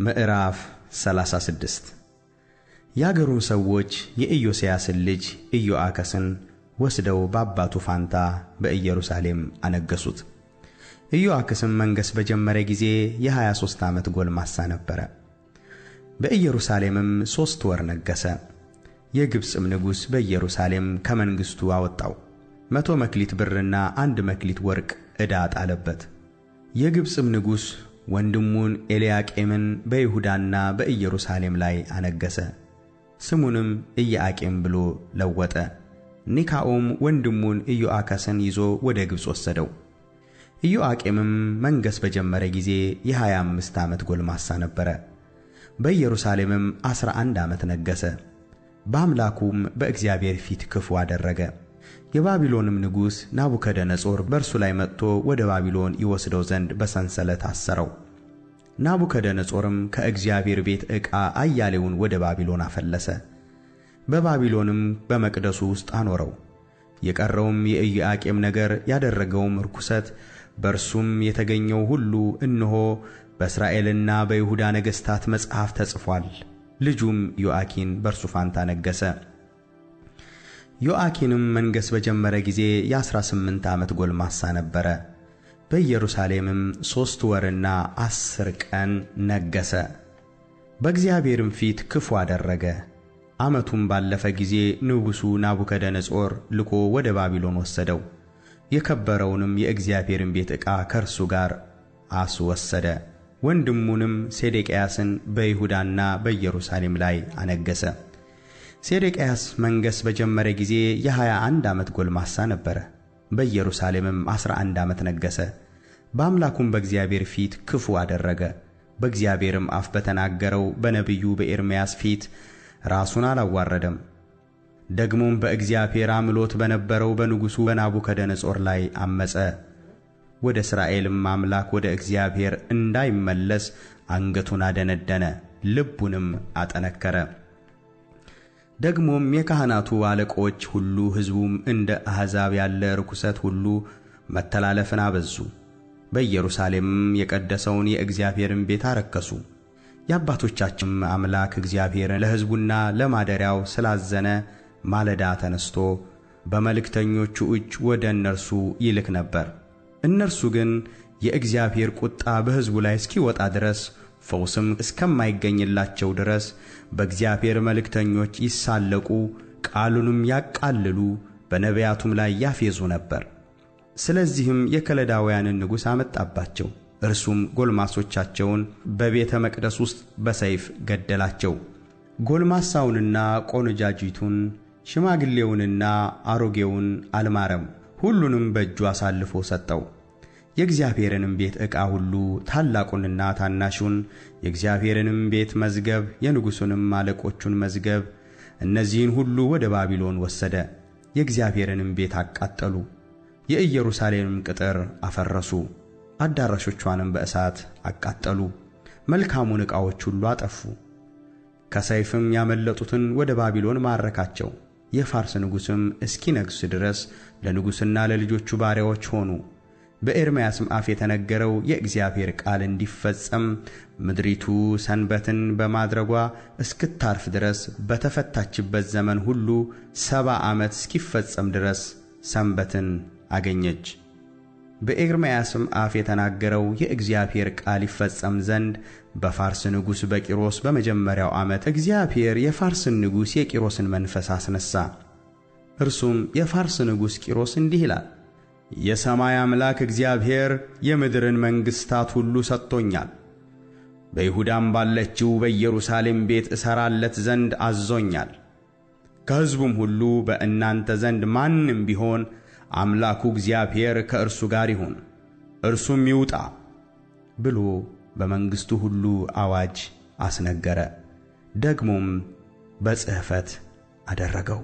ምዕራፍ 36 ያገሩን ሰዎች የኢዮስያስን ልጅ ኢዮአክስን ወስደው በአባቱ ፋንታ በኢየሩሳሌም አነገሱት። ኢዮአክስም መንገሥ በጀመረ ጊዜ የ23 ዓመት ጎልማሳ ነበረ። በኢየሩሳሌምም 3 ወር ነገሠ። የግብጽም ንጉሥ በኢየሩሳሌም ከመንግሥቱ አወጣው። 100 መክሊት ብርና 1 መክሊት ወርቅ ዕዳ ጣለበት። የግብጽም ንጉሥ ወንድሙን ኤልያቄምን በይሁዳና በኢየሩሳሌም ላይ አነገሠ። ስሙንም ኢዮአቄም ብሎ ለወጠ። ኒካዑም ወንድሙን ኢዮአክስን ይዞ ወደ ግብጽ ወሰደው። ኢዮአቄምም መንገሥ በጀመረ ጊዜ የ25 ዓመት ጎልማሳ ነበረ። በኢየሩሳሌምም 11 ዓመት ነገሠ። በአምላኩም በእግዚአብሔር ፊት ክፉ አደረገ። የባቢሎንም ንጉሥ ናቡከደነፆር በእርሱ ላይ መጥቶ ወደ ባቢሎን ይወስደው ዘንድ በሰንሰለት አሰረው። ናቡከደነፆርም ከእግዚአብሔር ቤት ዕቃ አያሌውን ወደ ባቢሎን አፈለሰ። በባቢሎንም በመቅደሱ ውስጥ አኖረው። የቀረውም የኢዮአቄም ነገር ያደረገውም ርኩሰት በእርሱም የተገኘው ሁሉ እነሆ በእስራኤልና በይሁዳ ነገሥታት መጽሐፍ ተጽፏል። ልጁም ዮአኪን በእርሱ ፋንታ ነገሠ። ዮአኪንም መንገሥ በጀመረ ጊዜ የ18 ዓመት ጎልማሳ ነበረ። በኢየሩሳሌምም 3 ወርና 10 ቀን ነገሠ። በእግዚአብሔርም ፊት ክፉ አደረገ። ዓመቱም ባለፈ ጊዜ ንጉሡ ናቡከደነፆር ልኮ ወደ ባቢሎን ወሰደው። የከበረውንም የእግዚአብሔርን ቤት ዕቃ ከእርሱ ጋር አስወሰደ። ወንድሙንም ሴዴቅያስን በይሁዳና በኢየሩሳሌም ላይ አነገሠ። ሴዴቅያስ መንገሥ በጀመረ ጊዜ የ21 ዓመት ጎልማሳ ነበረ። በኢየሩሳሌምም 11 ዓመት ነገሠ። በአምላኩም በእግዚአብሔር ፊት ክፉ አደረገ። በእግዚአብሔርም አፍ በተናገረው በነቢዩ በኤርምያስ ፊት ራሱን አላዋረደም። ደግሞም በእግዚአብሔር አምሎት በነበረው በንጉሡ በናቡከደነፆር ላይ ዐመፀ። ወደ እስራኤልም አምላክ ወደ እግዚአብሔር እንዳይመለስ አንገቱን አደነደነ፣ ልቡንም አጠነከረ። ደግሞም የካህናቱ አለቆች ሁሉ ሕዝቡም እንደ አሕዛብ ያለ ርኩሰት ሁሉ መተላለፍን አበዙ። በኢየሩሳሌምም የቀደሰውን የእግዚአብሔርን ቤት አረከሱ። የአባቶቻችንም አምላክ እግዚአብሔር ለሕዝቡና ለማደሪያው ስላዘነ ማለዳ ተነስቶ በመልእክተኞቹ እጅ ወደ እነርሱ ይልክ ነበር። እነርሱ ግን የእግዚአብሔር ቁጣ በሕዝቡ ላይ እስኪወጣ ድረስ ፈውስም እስከማይገኝላቸው ድረስ በእግዚአብሔር መልእክተኞች ይሳለቁ፣ ቃሉንም ያቃልሉ፣ በነቢያቱም ላይ ያፌዙ ነበር። ስለዚህም የከለዳውያንን ንጉሥ አመጣባቸው። እርሱም ጎልማሶቻቸውን በቤተ መቅደስ ውስጥ በሰይፍ ገደላቸው። ጎልማሳውንና ቆነጃጅቱን፣ ሽማግሌውንና አሮጌውን አልማረም፣ ሁሉንም በእጁ አሳልፎ ሰጠው። የእግዚአብሔርንም ቤት ዕቃ ሁሉ፣ ታላቁንና ታናሹን፣ የእግዚአብሔርንም ቤት መዝገብ፣ የንጉሡንም አለቆቹን መዝገብ፣ እነዚህን ሁሉ ወደ ባቢሎን ወሰደ። የእግዚአብሔርንም ቤት አቃጠሉ፣ የኢየሩሳሌምም ቅጥር አፈረሱ፣ አዳራሾቿንም በእሳት አቃጠሉ፣ መልካሙን ዕቃዎች ሁሉ አጠፉ። ከሰይፍም ያመለጡትን ወደ ባቢሎን ማረካቸው። የፋርስ ንጉሥም እስኪነግሥ ድረስ ለንጉሥና ለልጆቹ ባሪያዎች ሆኑ። በኤርምያስም አፍ የተነገረው የእግዚአብሔር ቃል እንዲፈጸም ምድሪቱ ሰንበትን በማድረጓ እስክታርፍ ድረስ በተፈታችበት ዘመን ሁሉ 70 ዓመት እስኪፈጸም ድረስ ሰንበትን አገኘች። በኤርምያስም አፍ የተናገረው የእግዚአብሔር ቃል ይፈጸም ዘንድ በፋርስ ንጉሥ በቂሮስ በመጀመሪያው ዓመት እግዚአብሔር የፋርስን ንጉሥ የቂሮስን መንፈስ አስነሣ። እርሱም የፋርስ ንጉሥ ቂሮስ እንዲህ ይላል: የሰማይ አምላክ እግዚአብሔር የምድርን መንግሥታት ሁሉ ሰጥቶኛል። በይሁዳም ባለችው በኢየሩሳሌም ቤት እሠራለት ዘንድ አዝዞኛል። ከሕዝቡም ሁሉ በእናንተ ዘንድ ማንም ቢሆን አምላኩ እግዚአብሔር ከእርሱ ጋር ይሁን፣ እርሱም ይውጣ ብሎ በመንግሥቱ ሁሉ አዋጅ አስነገረ። ደግሞም በጽሕፈት አደረገው።